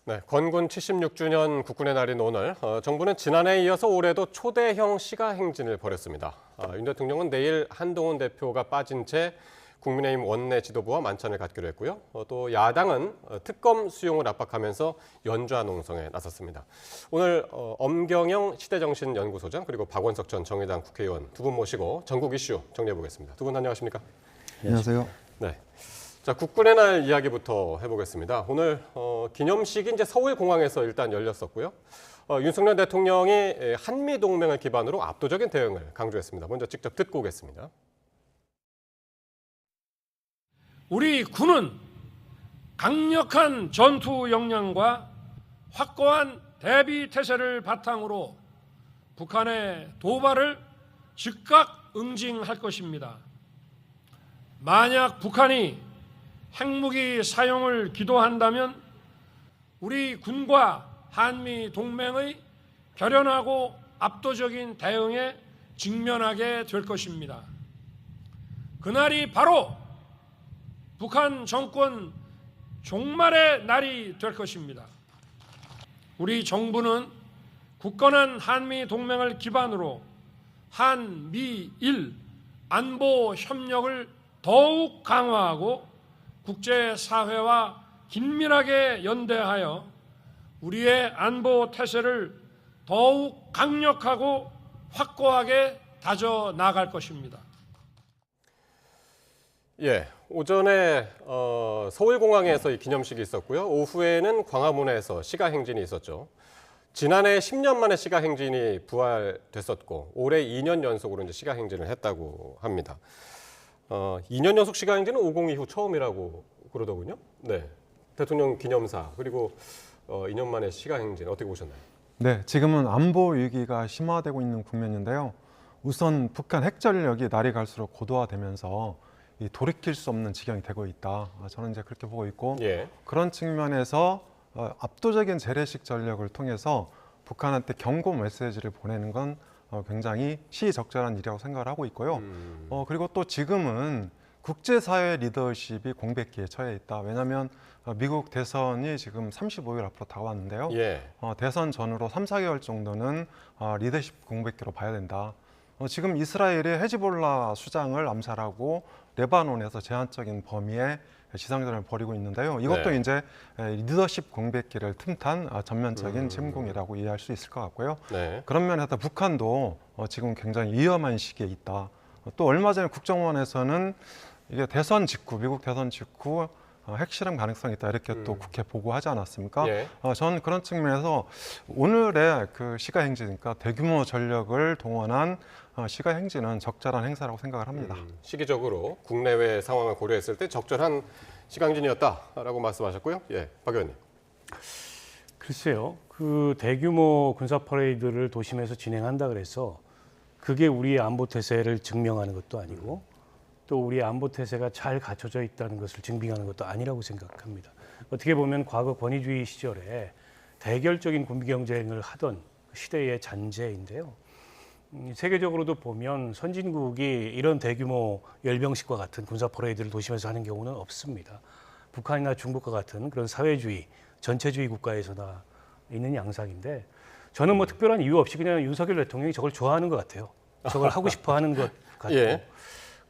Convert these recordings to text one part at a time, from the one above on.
네, 건군 76주년 국군의 날인 오늘 정부는 지난해에 이어서 올해도 초대형 시가 행진을 벌였습니다. 윤 대통령은 내일 한동훈 대표가 빠진 채 국민의힘 원내 지도부와 만찬을 갖기로 했고요. 또 야당은 특검 수용을 압박하면서 연좌 농성에 나섰습니다. 오늘 엄경영 시대정신연구소장 그리고 박원석 전 정의당 국회의원 두 분 모시고 전국 이슈 정리해 보겠습니다. 두 분 안녕하십니까? 안녕하세요. 네. 자, 국군의 날 이야기부터 해보겠습니다. 오늘 기념식이 이제 서울공항에서 일단 열렸었고요. 윤석열 대통령이 한미 동맹을 기반으로 압도적인 대응을 강조했습니다. 먼저 직접 듣고 오겠습니다. 우리 군은 강력한 전투 역량과 확고한 대비 태세를 바탕으로 북한의 도발을 즉각 응징할 것입니다. 만약 북한이 핵무기 사용을 기도한다면 우리 군과 한미 동맹의 결연하고 압도적인 대응에 직면하게 될 것입니다. 그날이 바로 북한 정권 종말의 날이 될 것입니다. 우리 정부는 굳건한 한미 동맹을 기반으로 한미일 안보 협력을 더욱 강화하고 국제사회와 긴밀하게 연대하여 우리의 안보 태세를 더욱 강력하고 확고하게 다져 나갈 것입니다. 예, 오전에 서울공항에서 이 기념식이 있었고요. 오후에는 광화문에서 시가행진이 있었죠. 지난해 10년 만에 시가행진이 부활됐었고 올해 2년 연속으로 이제 시가행진을 했다고 합니다. 2년 연속 시가행진은 5.0 이후 처음이라고 그러더군요. 네, 대통령 기념사 그리고 2년 만에 시가행진 어떻게 보셨나요? 네, 지금은 안보 위기가 심화되고 있는 국면인데요. 우선 북한 핵전력이 날이 갈수록 고도화되면서 돌이킬 수 없는 지경이 되고 있다. 저는 이제 그렇게 보고 있고 예. 그런 측면에서 압도적인 재래식 전력을 통해서 북한한테 경고 메시지를 보내는 건 굉장히 시적절한 일이라고 생각을 하고 있고요. 그리고 또 지금은 국제사회 리더십이 공백기에 처해 있다. 왜냐하면 미국 대선이 지금 35일 앞으로 다가왔는데요. 예. 대선 전후로 3, 4개월 정도는 리더십 공백기로 봐야 된다. 지금 이스라엘이 헤즈볼라 수장을 암살하고 레바논에서 제한적인 범위의 지상전을 벌이고 있는데요. 이것도 네. 이제 리더십 공백기를 틈탄 전면적인 침공이라고 이해할 수 있을 것 같고요. 네. 그런 면에서 북한도 지금 굉장히 위험한 시기에 있다. 또 얼마 전에 국정원에서는 이게 대선 직후, 미국 대선 직후 핵실험 가능성이 있다 이렇게 또 국회 보고하지 않았습니까? 예. 저는 그런 측면에서 오늘의 그 시가행진이니까 대규모 전력을 동원한 시가행진은 적절한 행사라고 생각을 합니다. 시기적으로 국내외 상황을 고려했을 때 적절한 시가행진이었다라고 말씀하셨고요. 예, 박 의원님. 글쎄요, 그 대규모 군사 퍼레이드를 도심에서 진행한다 그래서 그게 우리의 안보 태세를 증명하는 것도 아니고 또 우리의 안보 태세가 잘 갖춰져 있다는 것을 증빙하는 것도 아니라고 생각합니다. 어떻게 보면 과거 권위주의 시절에 대결적인 군비 경쟁을 하던 시대의 잔재인데요. 세계적으로도 보면 선진국이 이런 대규모 열병식과 같은 군사 퍼레이드를 도심에서 하는 경우는 없습니다. 북한이나 중국과 같은 그런 사회주의, 전체주의 국가에서나 있는 양상인데 저는 뭐 특별한 이유 없이 그냥 윤석열 대통령이 저걸 좋아하는 것 같아요. 저걸 하고 싶어 하는 것 같고. 예.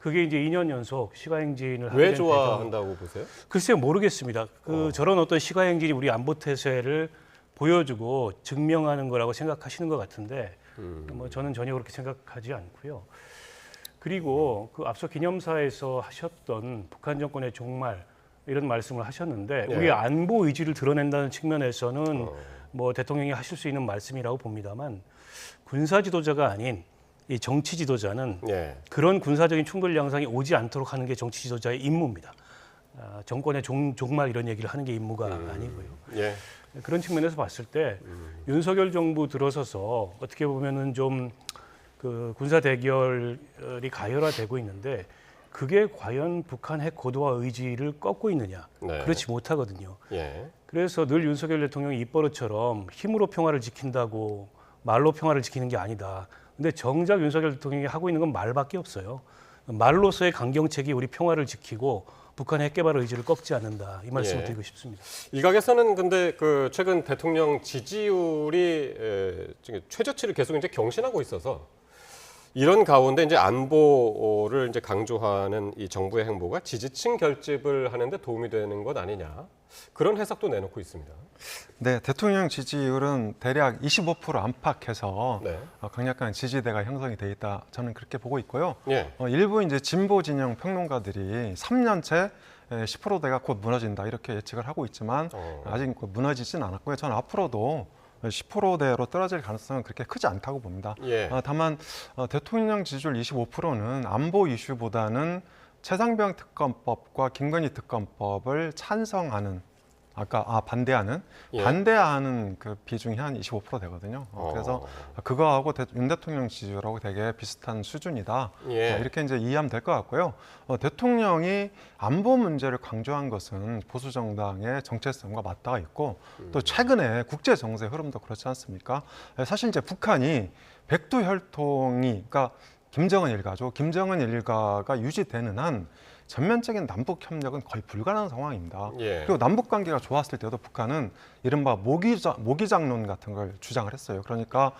그게 이제 2년 연속 시가행진을 하게 왜 된 좋아한다고 보세요? 글쎄요, 모르겠습니다. 저런 어떤 시가행진이 우리 안보 태세를 보여주고 증명하는 거라고 생각하시는 것 같은데 뭐 저는 전혀 그렇게 생각하지 않고요. 그리고 그 앞서 기념사에서 하셨던 북한 정권의 종말 이런 말씀을 하셨는데 네. 우리 안보 의지를 드러낸다는 측면에서는 뭐 대통령이 하실 수 있는 말씀이라고 봅니다만 군사 지도자가 아닌 이 정치 지도자는 예. 그런 군사적인 충돌 양상이 오지 않도록 하는 게 정치 지도자의 임무입니다. 정권의 종말 이런 얘기를 하는 게 임무가 아니고요. 예. 그런 측면에서 봤을 때 윤석열 정부 들어서서 어떻게 보면은 좀 그 군사 대결이 가열화되고 있는데 그게 과연 북한 핵 고도화 의지를 꺾고 있느냐? 네. 그렇지 못하거든요. 예. 그래서 늘 윤석열 대통령이 입버릇처럼 힘으로 평화를 지킨다고 말로 평화를 지키는 게 아니다. 근데 정작 윤석열 대통령이 하고 있는 건 말밖에 없어요. 말로서의 강경책이 우리 평화를 지키고 북한의 핵 개발 의지를 꺾지 않는다 이 말씀을 예. 드리고 싶습니다. 일각에서는 근데 그 최근 대통령 지지율이 지금 최저치를 계속 이제 경신하고 있어서 이런 가운데 이제 안보를 이제 강조하는 이 정부의 행보가 지지층 결집을 하는데 도움이 되는 것 아니냐 그런 해석도 내놓고 있습니다. 네, 대통령 지지율은 대략 25% 안팎에서 네. 강력한 지지대가 형성이 돼 있다. 저는 그렇게 보고 있고요. 예. 일부 이제 진보 진영 평론가들이 3년째 10%대가 곧 무너진다 이렇게 예측을 하고 있지만 아직 무너지진 않았고요. 저는 앞으로도 10%대로 떨어질 가능성은 그렇게 크지 않다고 봅니다. 예. 다만 대통령 지지율 25%는 안보 이슈보다는 최상병 특검법과 김건희 특검법을 찬성하는 반대하는 예. 반대하는 그 비중이 한 25% 되거든요. 그래서 그거하고 윤 대통령 지지율하고 되게 비슷한 수준이다. 예. 이렇게 이제 이해하면 될 것 같고요. 대통령이 안보 문제를 강조한 것은 보수 정당의 정체성과 맞닿아 있고 또 최근에 국제 정세 흐름도 그렇지 않습니까? 사실 이제 북한이 백두혈통이 그러니까 김정은 일가죠. 김정은 일가가 유지되는 한 전면적인 남북 협력은 거의 불가능한 상황입니다. 예. 그리고 남북 관계가 좋았을 때도 북한은 이른바 모기장론 같은 걸 주장을 했어요. 그러니까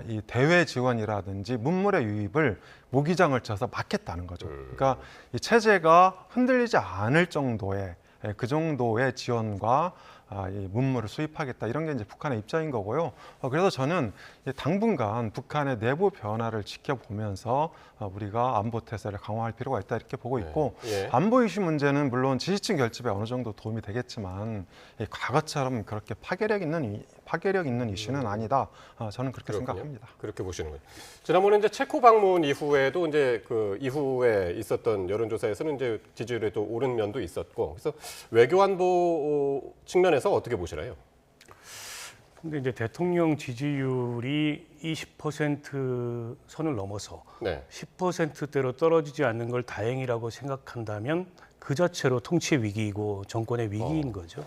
이 대외 지원이라든지 문물의 유입을 모기장을 쳐서 막겠다는 거죠. 그러니까 이 체제가 흔들리지 않을 정도의 그 정도의 지원과 이 문물을 수입하겠다 이런 게 이제 북한의 입장인 거고요. 그래서 저는 당분간 북한의 내부 변화를 지켜보면서 우리가 안보 태세를 강화할 필요가 있다 이렇게 보고 있고 예. 안보 이슈 문제는 물론 지지층 결집에 어느 정도 도움이 되겠지만 과거처럼 그렇게 파괴력 있는 이슈는 아니다. 저는 그렇게 그렇군요. 생각합니다. 그렇게 보시는 거예요. 지난번에 이제 체코 방문 이후에도 이제 그 이후에 있었던 여론조사에서는 이제 지지율이 또 오른 면도 있었고, 그래서 외교 안보 측면에서 어떻게 보시나요? 근데 이제 대통령 지지율이 20% 선을 넘어서 네. 10%대로 떨어지지 않는 걸 다행이라고 생각한다면 그 자체로 통치 위기이고 정권의 위기인 거죠.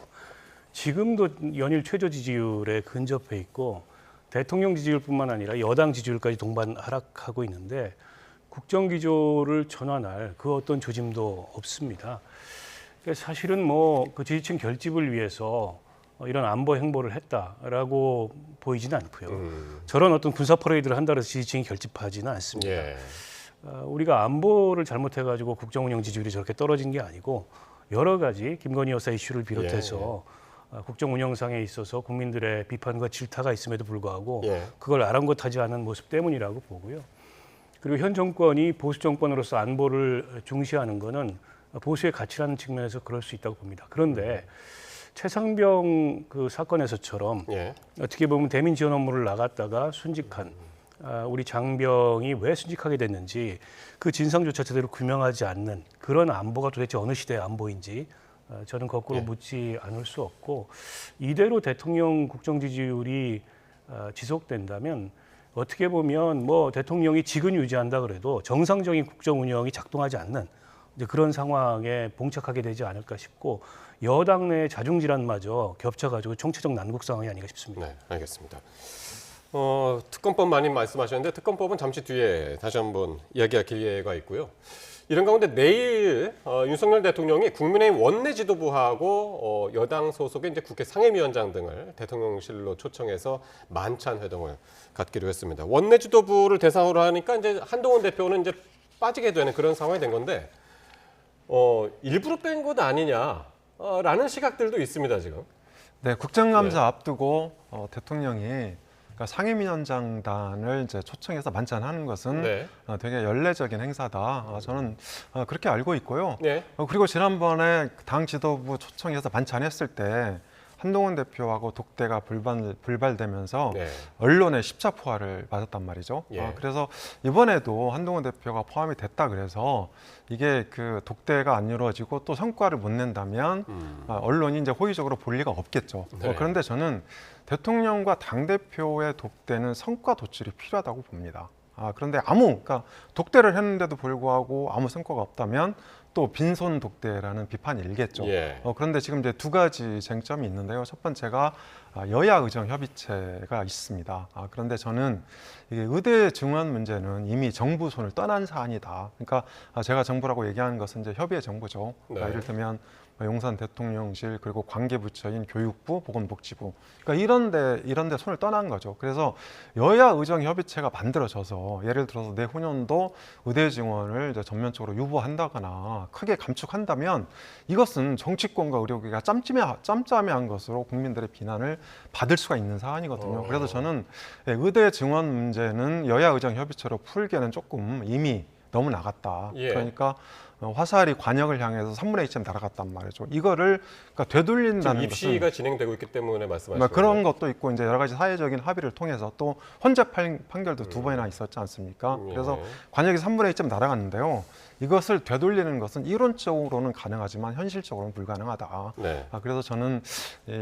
지금도 연일 최저 지지율에 근접해 있고 대통령 지지율뿐만 아니라 여당 지지율까지 동반 하락하고 있는데 국정 기조를 전환할 그 어떤 조짐도 없습니다. 그러니까 사실은 뭐 그 지지층 결집을 위해서 이런 안보 행보를 했다라고 보이지는 않고요. 저런 어떤 군사 퍼레이드를 한다고 해서 지지층이 결집하지는 않습니다. 예. 우리가 안보를 잘못해가지고 국정 운영 지지율이 저렇게 떨어진 게 아니고 여러 가지 김건희 여사 이슈를 비롯해서 국정 운영상에 있어서 국민들의 비판과 질타가 있음에도 불구하고 예. 그걸 아랑곳하지 않은 모습 때문이라고 보고요. 그리고 현 정권이 보수 정권으로서 안보를 중시하는 것은 보수의 가치라는 측면에서 그럴 수 있다고 봅니다. 그런데 최상병 그 사건에서처럼 예. 어떻게 보면 대민 지원 업무를 나갔다가 순직한 우리 장병이 왜 순직하게 됐는지 그 진상조차 제대로 규명하지 않는 그런 안보가 도대체 어느 시대의 안보인지 저는 거꾸로 묻지 않을 수 없고 이대로 대통령 국정 지지율이 지속된다면 어떻게 보면 뭐 대통령이 직은 유지한다 그래도 정상적인 국정 운영이 작동하지 않는 이제 그런 상황에 봉착하게 되지 않을까 싶고 여당 내 자중질환마저 겹쳐가지고 총체적 난국 상황이 아닌가 싶습니다. 네, 알겠습니다. 특검법 많이 말씀하셨는데 특검법은 잠시 뒤에 다시 한번 이야기할 기회가 있고요. 이런 가운데 내일 윤석열 대통령이 국민의힘 원내 지도부하고 여당 소속의 이제 국회 상임위원장 등을 대통령실로 초청해서 만찬 회동을 갖기로 했습니다. 원내 지도부를 대상으로 하니까 이제 한동훈 대표는 이제 빠지게 되는 그런 상황이 된 건데 일부러 뺀 것 아니냐라는 시각들도 있습니다 지금. 네, 국정감사 앞두고 대통령이 그러니까 상임위원장단을 이제 초청해서 만찬하는 것은 네. 되게 연례적인 행사다. 저는 그렇게 알고 있고요. 네. 그리고 지난번에 당 지도부 초청해서 만찬했을 때 한동훈 대표하고 독대가 불발되면서 네. 언론의 십자포화를 맞았단 말이죠. 예. 그래서 이번에도 한동훈 대표가 포함이 됐다 그래서 이게 그 독대가 안 이루어지고 또 성과를 못 낸다면 언론이 이제 호의적으로 볼 리가 없겠죠. 네. 그런데 저는 대통령과 당대표의 독대는 성과 도출이 필요하다고 봅니다. 그런데 그러니까 독대를 했는데도 불구하고 아무 성과가 없다면 또 빈손 독대라는 비판이 일겠죠. 예. 그런데 지금 이제 두 가지 쟁점이 있는데요. 첫 번째가 여야 의정 협의체가 있습니다. 그런데 저는 이게 의대 증원 문제는 이미 정부 손을 떠난 사안이다. 그러니까 제가 정부라고 얘기하는 것은 이제 협의의 정부죠. 네. 이를테면 용산 대통령실 그리고 관계부처인 교육부, 보건복지부, 그러니까 이런 데 손을 떠난 거죠. 그래서 여야 의정 협의체가 만들어져서 예를 들어서 내후년도 의대 증원을 이제 전면적으로 유보한다거나 크게 감축한다면 이것은 정치권과 의료계가 짬짬이한 것으로 국민들의 비난을 받을 수가 있는 사안이거든요. 그래서 저는 의대 증원 문제는 여야 의정 협의체로 풀기에는 조금 이미 너무 나갔다. 예. 그러니까 화살이 관역을 향해서 3분의 2쯤 날아갔단 말이죠. 이거를 그러니까 지금 되돌린다는 입시가 것은 진행되고 있기 때문에 말씀하시는 그런 것도 있고 이제 여러 가지 사회적인 합의를 통해서 또 헌재 판결도 두 번이나 있었지 않습니까? 예. 그래서 관역이 3분의 2쯤 날아갔는데요. 이것을 되돌리는 것은 이론적으로는 가능하지만 현실적으로는 불가능하다. 네. 그래서 저는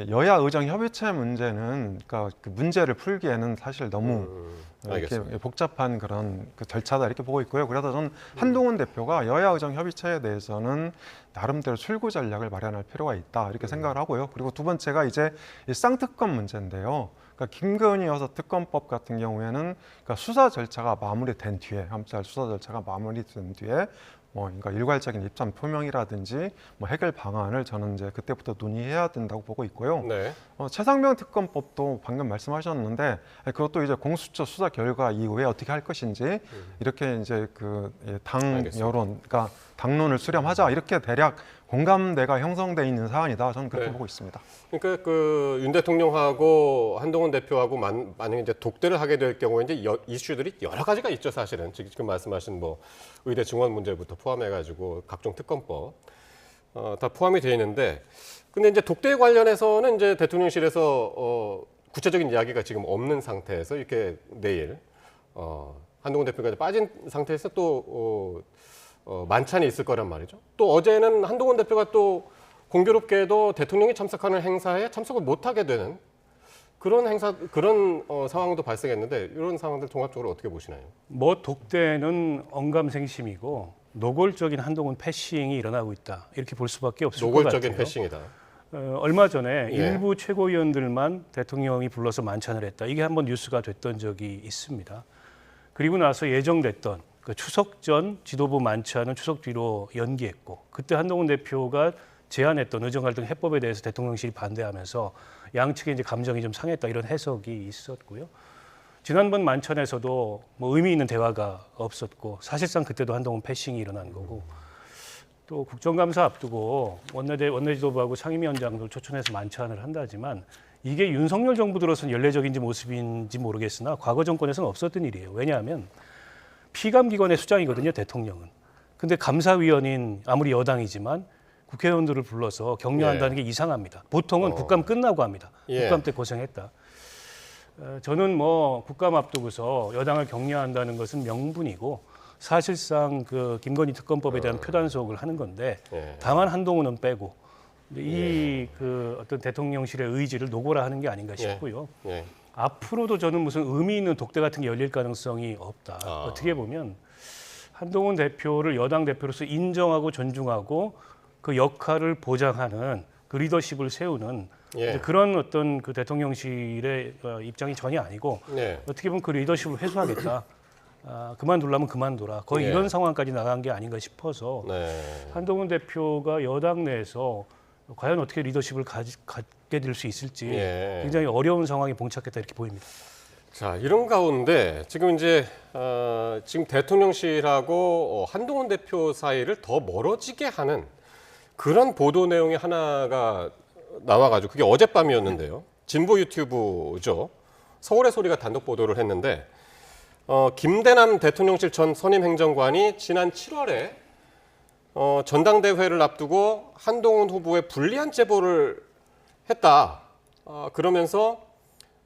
여야 의정 협의체 문제는 그러니까 그 문제를 풀기에는 사실 너무 이렇게 알겠습니다. 복잡한 그런 그 절차다 이렇게 보고 있고요. 그래서 저는 한동훈 대표가 여야 의정 협의체에 대해서는 나름대로 출구 전략을 마련할 필요가 있다 이렇게 생각을 하고요. 그리고 두 번째가 이제 이 쌍특검 문제인데요. 그러니까 김건희 여사 특검법 같은 경우에는 그러니까 수사 절차가 마무리된 뒤에 함께 수사 절차가 마무리된 뒤에 그러니까 일괄적인 입장 표명이라든지 해결 방안을 저는 이제 그때부터 논의해야 된다고 보고 있고요. 네. 최상병 특검법도 방금 말씀하셨는데 그것도 이제 공수처 수사 결과 이후에 어떻게 할 것인지 이렇게 이제 당 알겠습니다. 여론, 그러니까 당론을 수렴하자 이렇게 대략 공감대가 형성돼 있는 사안이다. 저는 그렇게 네. 보고 있습니다. 그러니까 그 윤 대통령하고 한동훈 대표하고 만약에 이제 독대를 하게 될 경우에 이제 이슈들이 여러 가지가 있죠, 사실은. 지금 말씀하신 의대 증원 문제부터 포함해가지고 각종 특검법 다 포함이 되어 있는데, 근데 이제 독대 관련해서는 이제 대통령실에서 구체적인 이야기가 지금 없는 상태에서 이렇게 내일 한동훈 대표가 빠진 상태에서 또 만찬이 있을 거란 말이죠. 또 어제는 한동훈 대표가 또 공교롭게도 대통령이 참석하는 행사에 참석을 못하게 되는 그런 상황도 발생했는데 이런 상황들 종합적으로 어떻게 보시나요? 독대는 언감생심이고 노골적인 한동훈 패싱이 일어나고 있다 이렇게 볼 수밖에 없을 것 같아요. 노골적인 패싱이다. 얼마 전에 예. 일부 최고위원들만 대통령이 불러서 만찬을 했다. 이게 한번 뉴스가 됐던 적이 있습니다. 그리고 나서 예정됐던 그 추석 전 지도부 만찬은 추석 뒤로 연기했고, 그때 한동훈 대표가 제안했던 의정갈등 해법에 대해서 대통령실이 반대하면서 양측의 이제 감정이 좀 상했다 이런 해석이 있었고요. 지난번 만찬에서도 의미 있는 대화가 없었고 사실상 그때도 한동훈 패싱이 일어난 거고, 또 국정감사 앞두고 원내지도부하고 상임위원장들 초청해서 만찬을 한다지만 이게 윤석열 정부 들어서는 연례적인지 모습인지 모르겠으나 과거 정권에서는 없었던 일이에요. 왜냐하면 피감기관의 수장이거든요, 대통령은. 근데 감사위원인 아무리 여당이지만 국회의원들을 불러서 격려한다는 게 이상합니다. 보통은 국감 끝나고 합니다. 예. 국감 때 고생했다. 저는 국감 앞두고서 여당을 격려한다는 것은 명분이고 사실상 그 김건희 특검법에 대한 표단속을 하는 건데 예. 다만 한동훈은 빼고 그 어떤 대통령실의 의지를 노고라 하는 게 아닌가 싶고요. 예. 앞으로도 저는 무슨 의미 있는 독대 같은 게 열릴 가능성이 없다. 어떻게 보면 한동훈 대표를 여당 대표로서 인정하고 존중하고 그 역할을 보장하는 그 리더십을 세우는 예. 이제 그런 어떤 그 대통령실의 입장이 전혀 아니고 네. 어떻게 보면 그 리더십을 회수하겠다. 그만두려면 그만둬라. 거의 예. 이런 상황까지 나간 게 아닌가 싶어서 네. 한동훈 대표가 여당 내에서 과연 어떻게 리더십을 갖게 될 수 있을지 예. 굉장히 어려운 상황에 봉착했다 이렇게 보입니다. 자, 이런 가운데 지금 이제 지금 대통령실하고 한동훈 대표 사이를 더 멀어지게 하는 그런 보도 내용이 하나가 나와가지고 그게 어젯밤이었는데요. 진보 유튜브죠. 서울의 소리가 단독 보도를 했는데 김대남 대통령실 전 선임행정관이 지난 7월에 전당대회를 앞두고 한동훈 후보에 불리한 제보를 했다. 그러면서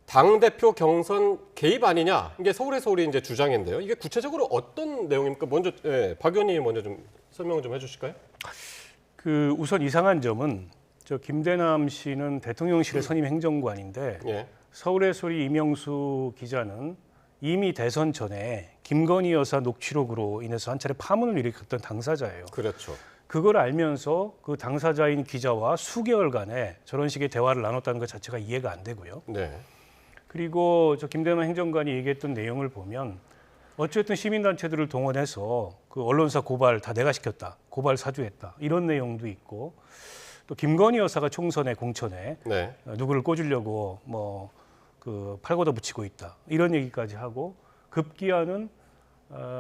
당대표 경선 개입 아니냐. 이게 서울의 소리 이제 주장인데요. 이게 구체적으로 어떤 내용입니까? 먼저 박 의원님이 먼저 좀 설명을 좀 해주실까요? 그 우선 이상한 점은 김대남 씨는 대통령실의 선임 행정관인데 예. 서울의 소리 이명수 기자는 이미 대선 전에 김건희 여사 녹취록으로 인해서 한 차례 파문을 일으켰던 당사자예요. 그렇죠. 그걸 알면서 그 당사자인 기자와 수개월간에 저런 식의 대화를 나눴다는 것 자체가 이해가 안 되고요. 네. 그리고 저 김대남 행정관이 얘기했던 내용을 보면 어쨌든 시민단체들을 동원해서 그 언론사 고발 다 내가 시켰다, 고발 사주했다 이런 내용도 있고 또 김건희 여사가 총선에 공천에 네. 누구를 꽂으려고 뭐 그 팔걷어 붙이고 있다 이런 얘기까지 하고 급기야는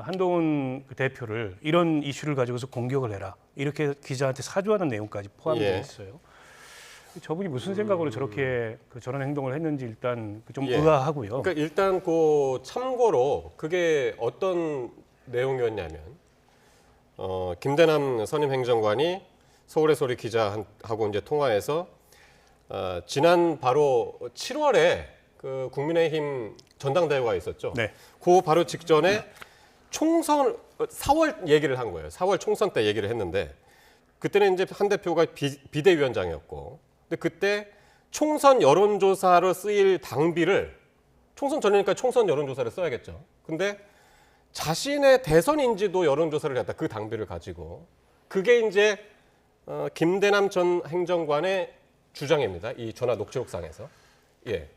한동훈 그 대표를 이런 이슈를 가지고서 공격을 해라 이렇게 기자한테 사주하는 내용까지 포함되어 예. 있어요. 저분이 무슨 생각으로 저렇게 저런 행동을 했는지 일단 좀 예. 의아하고요. 그러니까 일단 그 참고로 그게 어떤 내용이었냐면 김대남 선임 행정관이 서울의 소리 기자하고 이제 통화해서 지난 바로 7월에 그 국민의힘 전당대회가 있었죠. 네. 그 바로 직전에 총선 4월 얘기를 한 거예요. 4월 총선 때 얘기를 했는데 그때는 이제 한 대표가 비대위원장이었고, 근데 그때 총선 여론조사로 쓰일 당비를 총선 전이니까 총선 여론조사를 써야겠죠. 근데 자신의 대선 인지도 여론조사를 했다. 그 당비를 가지고 그게 이제 김대남 전 행정관의 주장입니다. 이 전화 녹취록상에서. 예.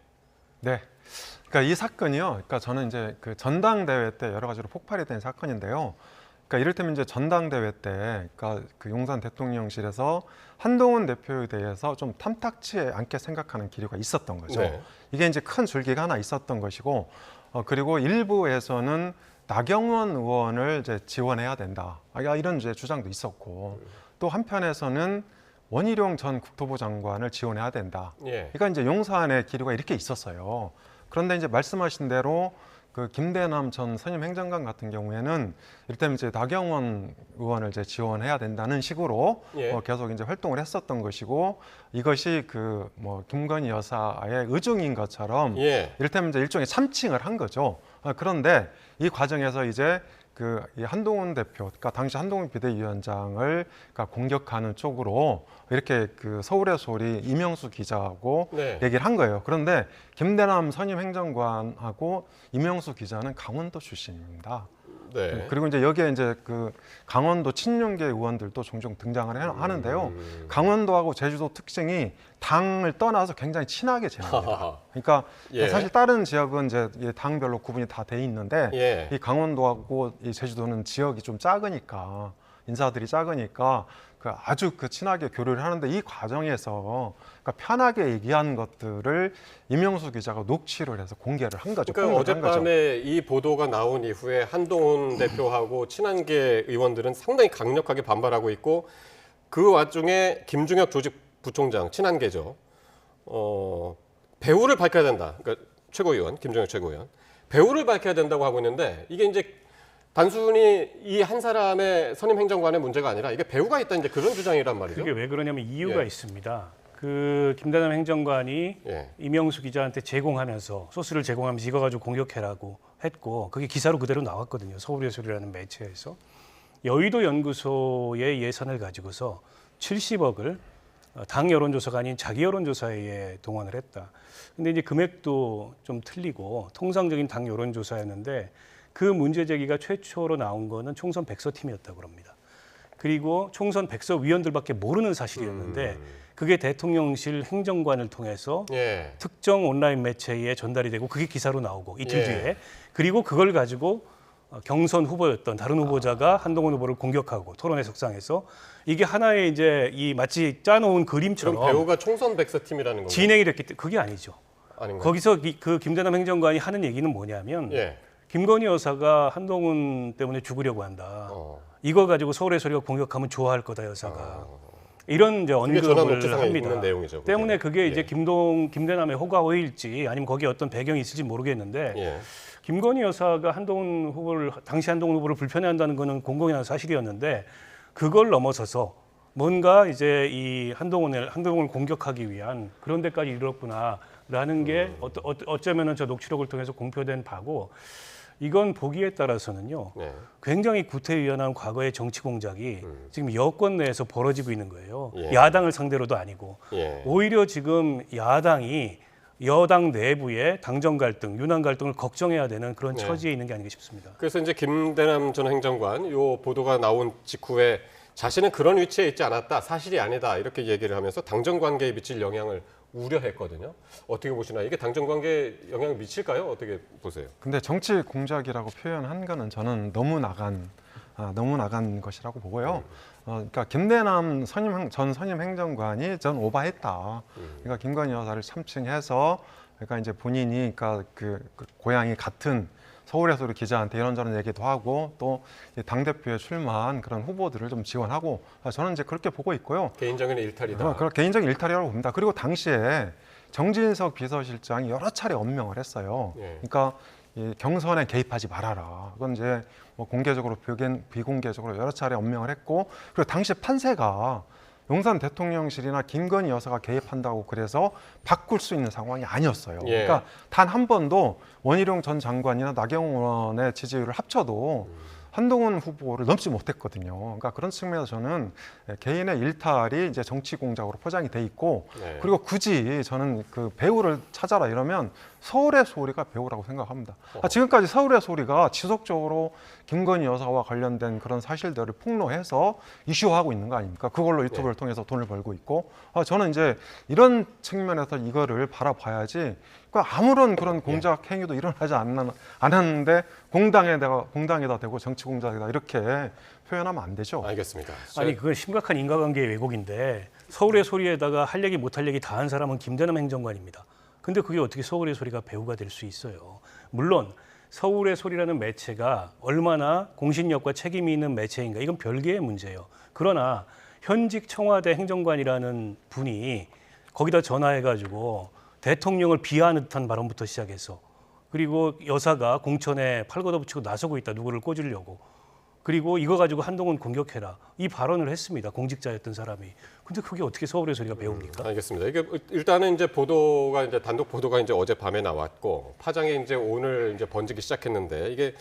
네. 그러니까 이 사건이요. 그러니까 저는 이제 그 전당대회 때 여러 가지로 폭발이 된 사건인데요. 그러니까 이를테면 이제 전당대회 때, 그러니까 그 용산 대통령실에서 한동훈 대표에 대해서 좀 탐탁치 않게 생각하는 기류가 있었던 거죠. 네. 이게 이제 큰 줄기가 하나 있었던 것이고, 그리고 일부에서는 나경원 의원을 이제 지원해야 된다. 이런 이제 주장도 있었고, 또 한편에서는 원희룡 전 국토부 장관을 지원해야 된다. 예. 그러니까 이제 용산의 기류가 이렇게 있었어요. 그런데 이제 말씀하신 대로 그 김대남 전 선임 행정관 같은 경우에는 이를테면 이제 나경원 의원을 이제 지원해야 된다는 식으로 예. 계속 이제 활동을 했었던 것이고, 이것이 그 뭐 김건희 여사의 의중인 것처럼 예. 이를테면 이제 일종의 참칭을 한 거죠. 그런데 이 과정에서 이제 그 이 한동훈 대표, 그러니까 당시 한동훈 비대위원장을 그러니까 공격하는 쪽으로 이렇게 그 서울의 소리 이명수 기자하고 네. 얘기를 한 거예요. 그런데 김대남 선임 행정관하고 이명수 기자는 강원도 출신입니다. 네. 그리고 이제 여기에 이제 그 강원도 친윤계 의원들도 종종 등장을 하는데요. 강원도하고 제주도 특징이 당을 떠나서 굉장히 친하게 지냅니다. 그러니까 예. 사실 다른 지역은 이제 당별로 구분이 다 돼 있는데 예. 이 강원도하고 이 제주도는 지역이 좀 작으니까, 인사들이 작으니까 그 아주 그 친하게 교류를 하는데, 이 과정에서 그러니까 편하게 얘기한 것들을 이명수 기자가 녹취를 해서 공개를 한 거죠. 그러니까 폭로를 한 거죠. 어젯밤에 이 보도가 나온 이후에 한동훈 대표하고 친한계 의원들은 상당히 강력하게 반발하고 있고, 그 와중에 김중혁 조직부총장 친한계죠. 배후를 밝혀야 된다. 그러니까 최고위원 김중혁 최고위원 배후를 밝혀야 된다고 하고 있는데, 이게 이제 단순히 이 한 사람의 선임 행정관의 문제가 아니라 이게 배후가 있다, 이제 그런 주장이란 말이죠. 그게 왜 그러냐면 이유가 예. 있습니다. 그 김대남 행정관이 예. 이명수 기자한테 제공하면서 소스를 제공하면서 이거 가지고 공격해라고 했고, 그게 기사로 그대로 나왔거든요. 서울의 소리라는 매체에서. 여의도 연구소의 예산을 가지고서 70억을 당 여론조사가 아닌 자기 여론조사에 동원을 했다. 근데 이제 금액도 좀 틀리고 통상적인 당 여론조사였는데, 그 문제 제기가 최초로 나온 거는 총선 백서팀이었다고 합니다. 그리고 총선 백서위원들밖에 모르는 사실이었는데 그게 대통령실 행정관을 통해서 예. 특정 온라인 매체에 전달이 되고 그게 기사로 나오고 이틀 예. 뒤에, 그리고 그걸 가지고 경선 후보였던 다른 후보자가 한동훈 후보를 공격하고 토론회 석상에서, 이게 하나의 이제 이 마치 짜놓은 그림처럼 그럼 배우가 총선 백서팀이라는 건가요? 진행이 됐기 때문에 그게 아니죠. 아닌가요? 거기서 그 김대남 행정관이 하는 얘기는 뭐냐면 예. 김건희 여사가 한동훈 때문에 죽으려고 한다. 이거 가지고 서울의 소리가 공격하면 좋아할 거다 여사가. 이런 이제 그게 전화 언급을 녹취상에 합니다. 있는 내용이죠. 그게. 때문에 그게 이제 예. 김대남의 호가호일지 아니면 거기에 어떤 배경이 있을지 모르겠는데, 예. 김건희 여사가 당시 한동훈 후보를 불편해한다는 거는 공공연한 사실이었는데, 그걸 넘어서서 뭔가 이제 이 한동훈을 공격하기 위한 그런 데까지 이르렀구나라는 게 어쩌면은 저 녹취록을 통해서 공표된 바고, 이건 보기에 따라서는요, 네. 굉장히 구태의연한 과거의 정치 공작이 지금 여권 내에서 벌어지고 있는 거예요. 예. 야당을 상대로도 아니고, 예. 오히려 지금 야당이 여당 내부의 당정 갈등, 윤한 갈등을 걱정해야 되는 그런 네. 처지에 있는 게 아닌가 싶습니다. 그래서 이제 김대남 전 행정관 요 보도가 나온 직후에 자신은 그런 위치에 있지 않았다, 사실이 아니다 이렇게 얘기를 하면서 당정 관계에 미칠 영향을 우려했거든요. 어떻게 보시나요? 이게 당정 관계에 영향을 미칠까요? 어떻게 보세요? 근데 정치 공작이라고 표현한 거는 저는 너무 나간 것이라고 보고요. 그러니까 김대남 전 선임 행정관이 전 오바했다. 그러니까 김건희 여사를 참칭해서 그러니까 이제 본인이 그러니까 그 고향이 같은 서울에서 우리 기자한테 이런저런 얘기도 하고 또 당대표에 출마한 그런 후보들을 좀 지원하고 저는 이제 그렇게 보고 있고요. 개인적인 일탈이다. 그런 개인적인 일탈이라고 봅니다. 그리고 당시에 정진석 비서실장이 여러 차례 언명을 했어요. 예. 그러니까 이 경선에 개입하지 말아라. 그건 이제 뭐 공개적으로 비공개적으로 여러 차례 언명을 했고 그리고 당시 판세가 용산 대통령실이나 김건희 여사가 개입한다고 그래서 바꿀 수 있는 상황이 아니었어요. 예. 그러니까 단 한 번도 원희룡 전 장관이나 나경원의 지지율을 합쳐도 한동훈 후보를 넘지 못했거든요. 그러니까 그런 측면에서 저는 개인의 일탈이 이제 정치 공작으로 포장이 돼 있고 네. 그리고 굳이 저는 그 배우를 찾아라 이러면 서울의 소리가 배우라고 생각합니다. 지금까지 서울의 소리가 지속적으로 김건희 여사와 관련된 그런 사실들을 폭로해서 이슈화하고 있는 거 아닙니까? 그걸로 유튜브를 통해서 돈을 벌고 있고 저는 이제 이런 측면에서 이거를 바라봐야지 아무런 그런 공작 행위도 일어나지 않았는데 공당에다 대고 정치 공작이다 이렇게 표현하면 안 되죠. 알겠습니다. 아니 그건 심각한 인과관계의 왜곡인데 서울의 소리에다가 할 얘기 못할 얘기 다 한 사람은 김대남 행정관입니다. 근데 그게 어떻게 서울의 소리가 배우가 될 수 있어요? 물론 서울의 소리라는 매체가 얼마나 공신력과 책임이 있는 매체인가 이건 별개의 문제예요. 그러나 현직 청와대 행정관이라는 분이 거기다 전화해가지고 대통령을 비하하는 듯한 발언부터 시작해서 그리고 여사가 공천에 팔 걷어붙이고 나서고 있다. 누구를 꽂으려고. 그리고 이거 가지고 한동훈 공격해라. 이 발언을 했습니다. 공직자였던 사람이. 근데 그게 어떻게 서울의 소리가 배웁니까? 알겠습니다. 이게 일단은 이제 보도가 이제 단독 보도가 이제 어젯밤에 나왔고 파장이 이제 오늘 이제 번지기 시작했는데 이게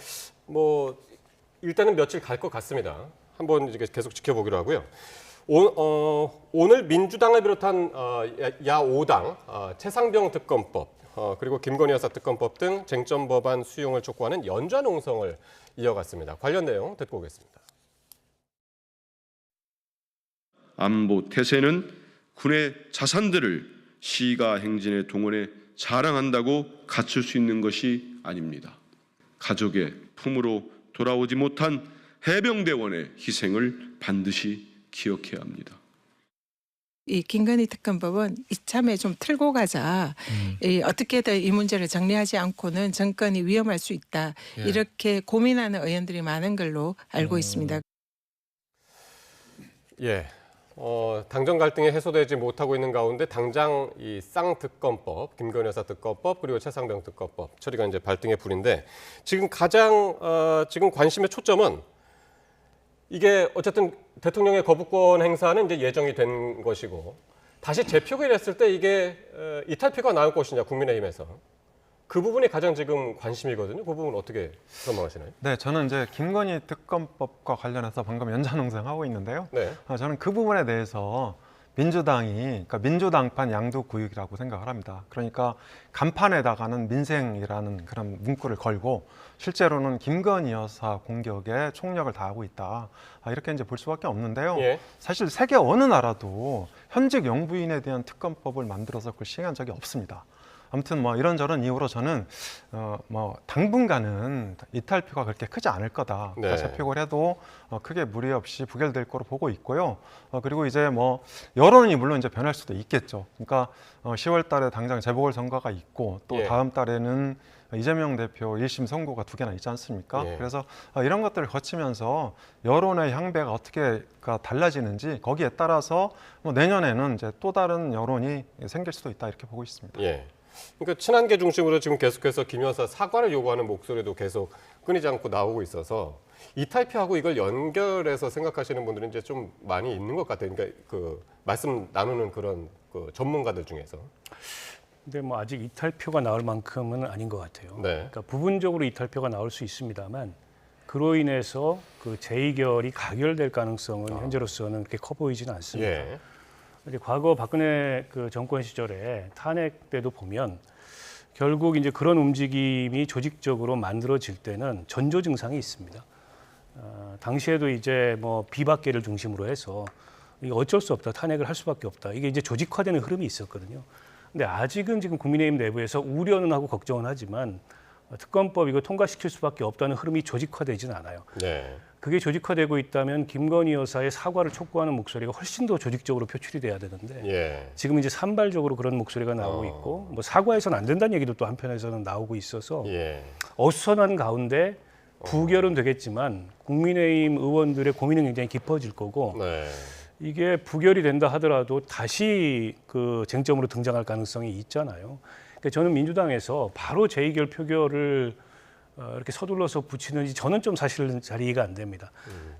뭐 일단은 며칠 갈 것 같습니다. 한번 이제 계속 지켜보기로 하고요. 오늘 민주당을 비롯한 야5당 최상병 특검법 그리고 김건희 여사 특검법 등 쟁점 법안 수용을 촉구하는 연좌 농성을 이어갔습니다. 관련 내용 듣고 오겠습니다. 안보 태세는 군의 자산들을 시가 행진의 동원에 자랑한다고 갖출 수 있는 것이 아닙니다. 가족의 품으로 돌아오지 못한 해병대원의 희생을 반드시 기억해야 합니다. 이 김건희 특검법은 이참에 좀 틀고 가자. 어떻게든 이 문제를 정리하지 않고는 정권이 위험할 수 있다. 이렇게 고민하는 의원들이 많은 걸로 알고 있습니다. 예. 당정 갈등이 해소되지 못하고 있는 가운데 당장 이 쌍특검법, 김건희 여사 특검법 그리고 최상병 특검법 처리가 이제 발등에 불인데 지금 가장 지금 관심의 초점은 이게 어쨌든 대통령의 거부권 행사는 이제 예정이 된 것이고 다시 재표결이 됐을 때 이게 이탈표가 나올 것이냐 국민의힘에서 그 부분이 가장 지금 관심이거든요. 그 부분 어떻게 전망하시나요? 네, 저는 이제 김건희 특검법과 관련해서 방금 연좌농성하고 있는데요. 네. 저는 그 부분에 대해서 민주당이 그러니까 민주당판 양도구역이라고 생각을 합니다. 그러니까 간판에다가는 민생이라는 그런 문구를 걸고 실제로는 김건희 여사 공격에 총력을 다하고 있다. 이렇게 이제 볼 수밖에 없는데요. 예. 사실 세계 어느 나라도 현직 영부인에 대한 특검법을 만들어서 그걸 시행한 적이 없습니다. 아무튼 뭐 이런저런 이유로 저는 뭐 당분간은 이탈표가 그렇게 크지 않을 거다. 네. 재표를 해도 크게 무리 없이 부결될 거로 보고 있고요. 그리고 이제 뭐 여론이 물론 이제 변할 수도 있겠죠. 그러니까 10월달에 당장 재보궐선거가 있고 또 예. 다음 달에는 이재명 대표 1심 선고가 2개나 있지 않습니까? 예. 그래서 이런 것들을 거치면서 여론의 향배가 어떻게 달라지는지 거기에 따라서 뭐 내년에는 이제 또 다른 여론이 생길 수도 있다 이렇게 보고 있습니다. 예. 그러니까 친한계 중심으로 지금 계속해서 김 여사 사과를 요구하는 목소리도 계속 끊이지 않고 나오고 있어서 이탈표하고 이걸 연결해서 생각하시는 분들은 이제 좀 많이 있는 것 같아요. 그러니까 그 말씀 나누는 그런 그 전문가들 중에서. 근데 뭐 아직 이탈표가 나올 만큼은 아닌 것 같아요. 네. 그러니까 부분적으로 이탈표가 나올 수 있습니다만 그로 인해서 그 재의결이 가결될 가능성은 현재로서는 그렇게 커 보이지는 않습니다. 예. 이제 과거 박근혜 그 정권 시절에 탄핵 때도 보면 결국 이제 그런 움직임이 조직적으로 만들어질 때는 전조 증상이 있습니다. 당시에도 이제 뭐 비박계를 중심으로 해서 이게 어쩔 수 없다, 탄핵을 할 수밖에 없다. 이게 이제 조직화되는 흐름이 있었거든요. 근데 아직은 지금 국민의힘 내부에서 우려는 하고 걱정은 하지만 특검법 이거 통과시킬 수밖에 없다는 흐름이 조직화되지는 않아요. 네. 그게 조직화되고 있다면 김건희 여사의 사과를 촉구하는 목소리가 훨씬 더 조직적으로 표출이 돼야 되는데 예. 지금 이제 산발적으로 그런 목소리가 나오고 있고 뭐 사과해서는 안 된다는 얘기도 또 한편에서는 나오고 있어서 예. 어수선한 가운데 부결은 되겠지만 국민의힘 의원들의 고민은 굉장히 깊어질 거고 네. 이게 부결이 된다 하더라도 다시 그 쟁점으로 등장할 가능성이 있잖아요. 그러니까 저는 민주당에서 바로 재의결 표결을 이렇게 서둘러서 붙이는지 저는 좀 사실은 잘 이해가 안 됩니다.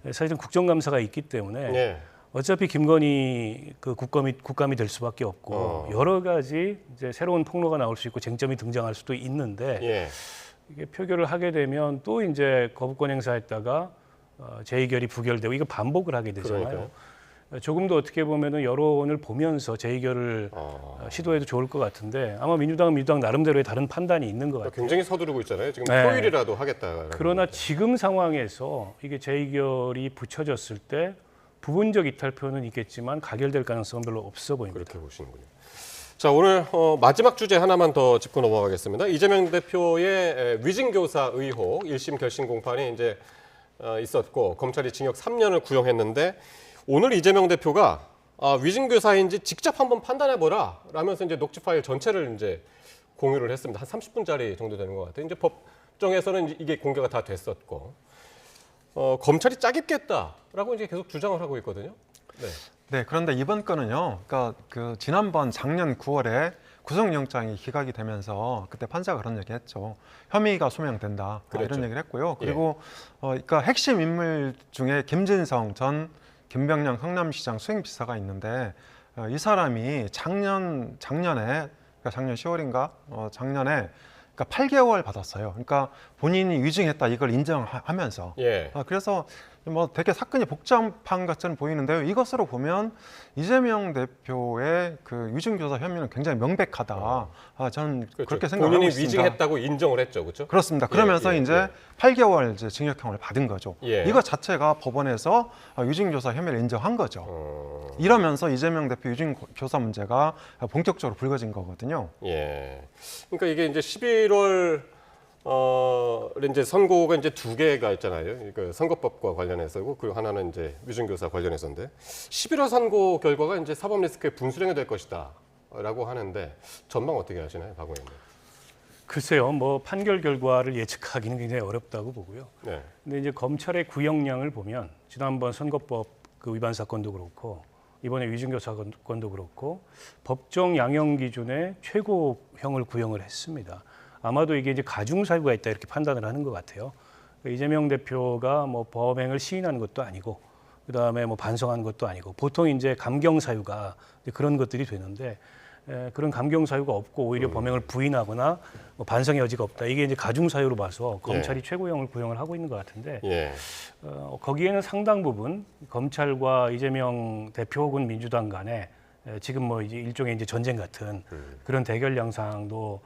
사실은 국정감사가 있기 때문에 예. 어차피 김건희 그 국감이 될 수밖에 없고 여러 가지 이제 새로운 폭로가 나올 수 있고 쟁점이 등장할 수도 있는데 예. 이게 표결을 하게 되면 또 이제 거부권 행사했다가 재의결이 부결되고 이거 반복을 하게 되잖아요. 그러니까요. 조금 더 어떻게 보면은 여론을 보면서 재의결을 시도해도 좋을 것 같은데 아마 민주당은 민주당 나름대로의 다른 판단이 있는 것 같아요. 굉장히 서두르고 있잖아요. 지금 네. 토요일이라도 하겠다. 그러나 지금 상황에서 이게 재의결이 붙여졌을 때 부분적 이탈표는 있겠지만 가결될 가능성은 별로 없어 보입니다. 그렇게 보시는군요. 자, 오늘 마지막 주제 하나만 더 짚고 넘어가겠습니다. 이재명 대표의 위증교사 의혹 1심 결심 공판이 이제 있었고 검찰이 징역 3년을 구형했는데 오늘 이재명 대표가 위증교사인지 직접 한번 판단해보라 라면서 이제 녹취 파일 전체를 이제 공유를 했습니다. 한 30분짜리 정도 되는 것 같아요. 이제 법정에서는 이게 공개가 다 됐었고 검찰이 짜깁겠다라고 이제 계속 주장을 하고 있거든요. 네. 네, 그런데 이번 건은요. 그러니까 그 지난번 작년 9월에 구속영장이 기각이 되면서 그때 판사가 그런 얘기했죠. 혐의가 소명된다. 그랬죠. 이런 얘기를 했고요. 그리고 그러니까 핵심 인물 중에 김진성 전 김병량 성남시장 수행비서가 있는데 이 사람이 작년에 그러니까 작년 10월인가 작년에 그러니까 8개월 받았어요. 그러니까 본인이 위증했다 이걸 인정하면서 예. 그래서 뭐 되게 사건이 복잡한 것처럼 보이는데요. 이것으로 보면 이재명 대표의 그 위증교사 혐의는 굉장히 명백하다. 저는 그렇죠. 그렇게 생각하고 본인이 있습니다. 위증했다고 인정을 했죠, 그렇죠? 그렇습니다. 그러면서 예, 이제 8개월 이제 징역형을 받은 거죠. 예. 이거 자체가 법원에서 위증교사 혐의를 인정한 거죠. 이러면서 이재명 대표 위증교사 문제가 본격적으로 불거진 거거든요. 예. 그러니까 이게 이제 11월 이제 선고가 이제 두 개가 있잖아요. 그 선거법과 관련해서고 그리고 하나는 이제 위증교사 관련해서인데 11월 선고 결과가 이제 사법 리스크에 분수령이 될 것이다라고 하는데 전망 어떻게 하시나요, 박 의원님? 글쎄요, 뭐 판결 결과를 예측하기는 굉장히 어렵다고 보고요. 네. 근데 이제 검찰의 구형량을 보면 지난번 선거법 그 위반 사건도 그렇고 이번에 위증교사 사건도 그렇고 법정 양형 기준의 최고형을 구형을 했습니다. 아마도 이게 이제 가중 사유가 있다 이렇게 판단을 하는 것 같아요. 이재명 대표가 뭐 범행을 시인하는 것도 아니고 그다음에 뭐 반성한 것도 아니고 보통 이제 감경 사유가 그런 것들이 되는데 그런 감경 사유가 없고 오히려 범행을 부인하거나 뭐 반성의 여지가 없다. 이게 이제 가중 사유로 봐서 검찰이 최고형을 구형을 하고 있는 것 같은데 예. 거기에는 상당 부분 검찰과 이재명 대표 혹은 민주당 간에 지금 뭐 이제 일종의 이제 전쟁 같은 그런 대결 양상도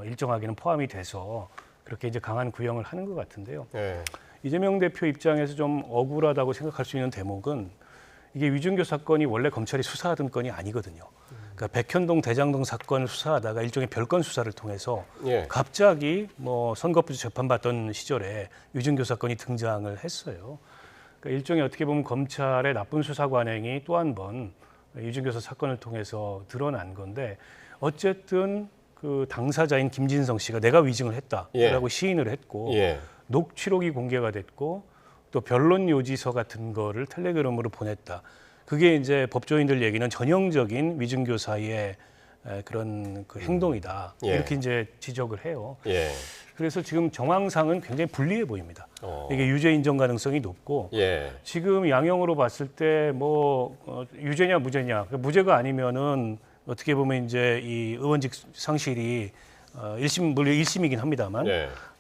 일정하게는 포함이 돼서 그렇게 이제 강한 구형을 하는 것 같은데요. 예. 이재명 대표 입장에서 좀 억울하다고 생각할 수 있는 대목은 이게 위증교 사건이 원래 검찰이 수사하던 건이 아니거든요. 그러니까 백현동 대장동 사건을 수사하다가 일종의 별건 수사를 통해서 갑자기 뭐 선거부터 재판받던 시절에 위증교 사건이 등장을 했어요. 그러니까 일종의 어떻게 보면 검찰의 나쁜 수사 관행이 또 한 번 위증교사 사건을 통해서 드러난 건데 어쨌든 그 당사자인 김진성 씨가 내가 위증을 했다라고 시인을 했고 녹취록이 공개가 됐고 또 변론 요지서 같은 거를 텔레그램으로 보냈다. 그게 이제 법조인들 얘기는 전형적인 위증교사의 그런 그 행동이다. 이렇게 이제 지적을 해요. 그래서 지금 정황상은 굉장히 불리해 보입니다. 이게 유죄 인정 가능성이 높고 지금 양형으로 봤을 때 뭐 유죄냐 무죄냐. 무죄가 아니면은 어떻게 보면 이제 이 의원직 상실이 물론 1심이긴 합니다만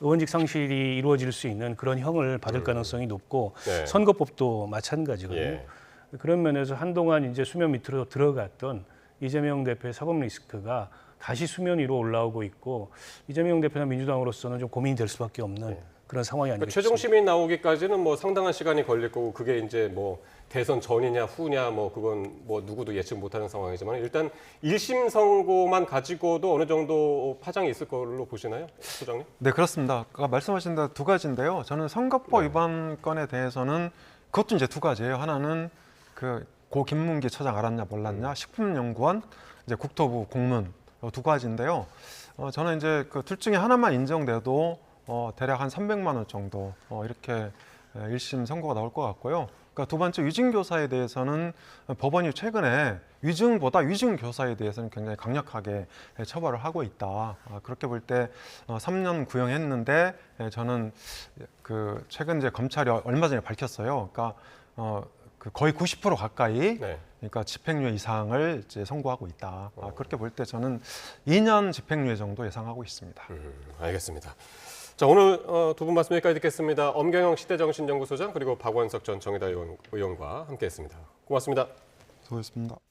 의원직 상실이 이루어질 수 있는 그런 형을 받을 가능성이 높고 선거법도 마찬가지거든요. 그런 면에서 한동안 이제 수면 밑으로 들어갔던 이재명 대표의 사법 리스크가 다시 수면 위로 올라오고 있고 이재명 대표나 민주당으로서는 좀 고민이 될 수밖에 없는 그런 상황이 아니겠습니까? 최종 심의 나오기까지는 뭐 상당한 시간이 걸릴 거고 그게 이제 뭐 대선 전이냐 후냐 뭐 그건 뭐 누구도 예측 못하는 상황이지만 일단 1심 선고만 가지고도 어느 정도 파장이 있을 걸로 보시나요, 소장님? 네, 그렇습니다. 아까 말씀하신 대로 두 가지인데요. 저는 선거법 위반 건에 대해서는 그것도 이제 두 가지예요. 하나는 고 김문기 처장 알았냐 몰랐냐, 식품연구원, 이제 국토부 공문 두 가지인데요. 저는 이제 그 둘 중에 하나만 인정돼도 대략 한 300만 원 정도 이렇게 1심 선고가 나올 것 같고요. 그러니까 두 번째 위증교사에 대해서는 법원이 최근에 위증보다 위증교사에 대해서는 굉장히 강력하게 처벌을 하고 있다. 그렇게 볼 때 3년 구형했는데 저는 그 최근 이제 검찰이 얼마 전에 밝혔어요. 그러니까 거의 90% 가까이 네. 그러니까 집행유예 이상을 이제 선고하고 있다. 그렇게 볼 때 저는 2년 집행유예 정도 예상하고 있습니다. 알겠습니다. 자, 오늘 두 분 말씀 여기까지 듣겠습니다. 엄경영 시대정신연구소장 그리고 박원석 전 정의당 의원과 함께했습니다. 고맙습니다. 수고했습니다.